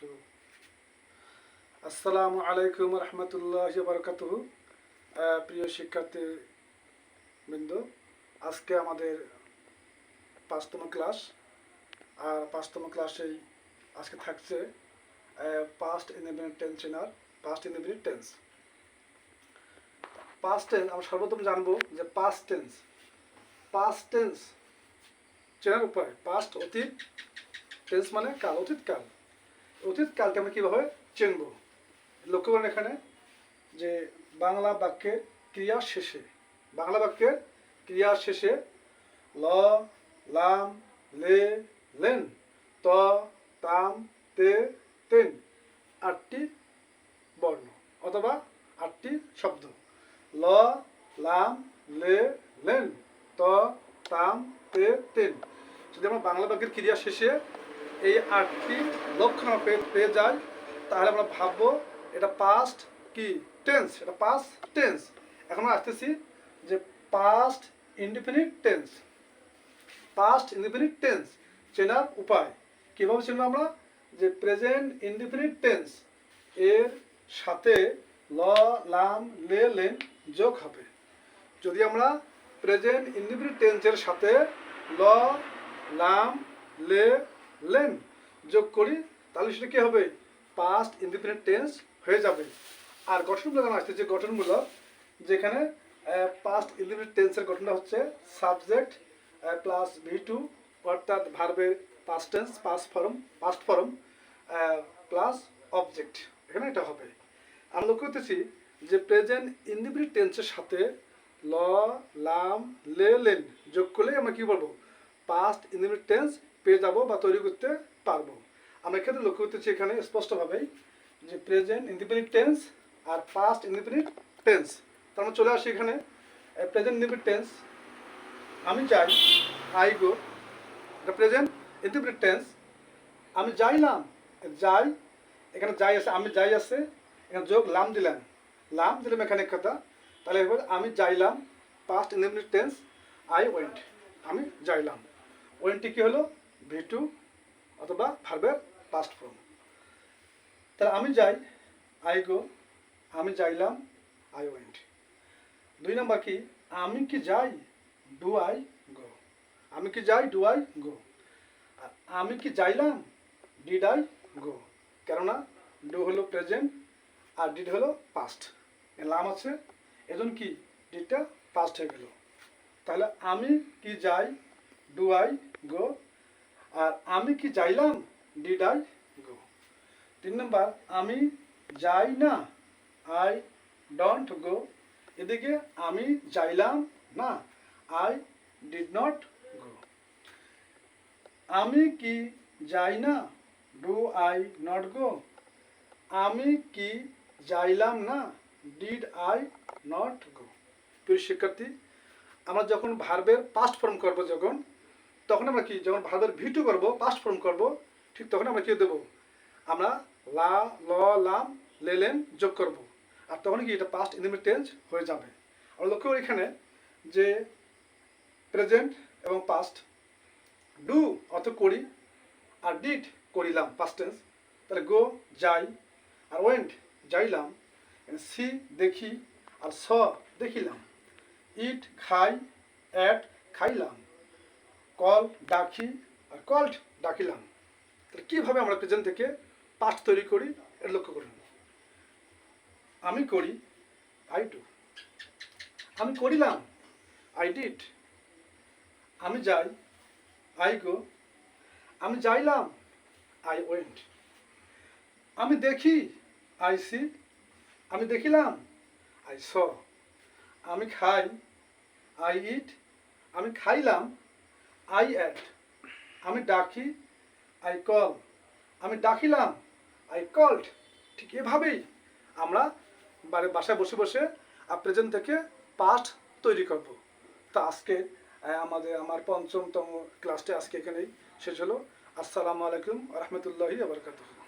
শুরু। আসসালামু আলাইকুম রহমতুল্লাহি ওয়া বারাকাতুহু। প্রিয় শিক্ষার্থীবৃন্দ, আজকে আমাদের 5তম ক্লাস। আর 5তম ক্লাসেই আজকে থাকছে পাস্ট ইনডেফিনিট টেন্স চেনার। Past indefinite tense, past tense আমরা সর্বপ্রথম জানবো যে পাস্ট টেন্স চেনার উপায়। পাস্ট অতীত, টেন্স মানে কাল, অতীতকাল। অতীতকালকে আমরা কীভাবে চিনব? লক্ষ্য করেন এখানে যে বাংলা বাক্যের ক্রিয়া শেষে ল, লাম, লে, লেন, ত, তাম, তে, তেন 8টি বর্ণ অথবা 8টি শব্দ। ল, লাম, লে, লেন, ত, তাম, তে, তেন। যদি আমরা বাংলা বাক্যের ক্রিয়া শেষে এই 8টি লক্ষণ পেয়ে যাই, তাহলে আমরা ভাববো এটা পাস্ট কি টেন্স, এটা পাস্ট টেন্স। এখন আমরা আসতেছি যে past indefinite tense. Past indefinite tense চেনার উপায় কীভাবে চিনব আমরা? যে প্রেজেন্ট ইনডেফিনিট টেন্স এর সাথে ল, লাম, লে, লেন যোগ হবে। যদি আমরা প্রেজেন্ট ইনডেফিনিট টেন্সের সাথে ল, লাম, লে, লেন যোগ করি, তাহলে সেটা কী হবে? পাস্ট ইনডেফিনিট টেন্স হয়ে যাবে। আর গঠনমূলক আসছে যে গঠনমূলক, যেখানে পাস্ট ইনডেফিনিট টেন্সের গঠনটা হচ্ছে সাবজেক্ট প্লাস V2, অর্থাৎ ভার্বের past tense, past form plus object, এখানে এটা হবে। আমরা লক্ষ্য করতেছি যে প্রেজেন্ট ইনডেফিনিট টেন্সের সাথে ল, লাম, লে, লেন যোগ করলেই আমরা কী বলবো? পাস্ট ইনডেফিনিট টেন্স পেয়ে যাব বা তৈরি করতে পারবো। আমরা এক্ষেত্রে লক্ষ্য করতেছি এখানে স্পষ্টভাবেই যে প্রেজেন্ট ইনডেফিনিট টেন্স আর পাস্ট ইনডেফিনিট টেন্স। তার মানে চলে আসি এখানে প্রেজেন্ট ইনডেফিনিট টেন্স। আমি যাই, আই গো, এটা প্রেজেন্ট ইনডেফিনিট টেন্স। আমি যাইলাম, যাই, এখানে যাই আছে, আমি যাই আছে, এখানে যোগ লাম দিলাম এখানে কথা। তাহলে এবার আমি যাইলাম, past indefinite tense I went, আমি যাইলাম। ওয়েন্টটি কী হলো? V2 অথবা ভার্বের পাস্ট ফর্ম। তাহলে আমি যাই, আই গো, আমি যাইলাম, আই ওয়েন্ট। 2 নম্বর কি? আমি কি যাই, ডু আই গো, আমি কি যাই, ডু আই গো। আর আমি কি যাইলাম, ডিড আই গো। কেননা ডু হলো প্রেজেন্ট আর ডিড হলো পাস্ট, লাম আছে, এজন্য কি ডিডটা পাস্ট হয়ে গেল। তাহলে আমি কি যাই, ডু আই গো, আর আমি কি যাইলাম, ডিড আই গো। 3 নম্বর, আমি যাই না, আই ডোন্ট গো। এদিকে আমি যাইলাম না, আই ডিড নট গো। আমি কি যাই না, ডু আই নট গো। আমি কি যাইলাম না, ডিড আই নট গো। প্রিয় শিক্ষার্থী, আমরা যখন ভার্বের পাস্ট ফর্ম করব, তখন আমরা কি, যখন ভার্বের V2 করব, পাস্ট ফর্ম করব, ঠিক তখন আমরা কি দেবো? আমরা লা, ল, লাম, লে, লেন যোগ করব। আর তখন কি এটা পাস্ট ইনডেফিনিট টেন্স হয়ে যাবে। আমরা লক্ষ্য করি এখানে যে প্রেজেন্ট এবং পাস্ট, ডু অর্থ করি, আর ডিড করিলাম পাস্ট টেন্স। তাহলে গো যাই, আর ওয়েন্ট যাইলাম, সি দেখি, আর স দেখিলাম, ইট খাই, অ্যাট খাইলাম, কল ডাকি, আর কল্ড ডাকিলাম। তাহলে কীভাবে আমরা প্রেজেন্ট থেকে পাস্ট তৈরি করি এটা লক্ষ্য করুন। আমি করি, আই ডু। আমি করিলাম, আই ডিড। আমি যাই, আই গো। আমি যাইলাম, আই ওয়েন্ট। আমি দেখি, আই সি। আমি দেখিলাম, আই স। আমি খাই, আই ইট। আমি খাইলাম, আই অ্যাট। আমি ডাকি, আই কল। আমি ডাকিলাম, আই কল্ড। ঠিক এভাবেই আমরা বাসায় বসে বসে প্রেজেন্ট থেকে পাস্ট তৈরি করব। তা আজকে আমার 5তম ক্লাসটা আজকে এখানেই শেষ হলো। আসসালামু আলাইকুম রহমতুল্লাহি ওয়া বারাকাতুহু।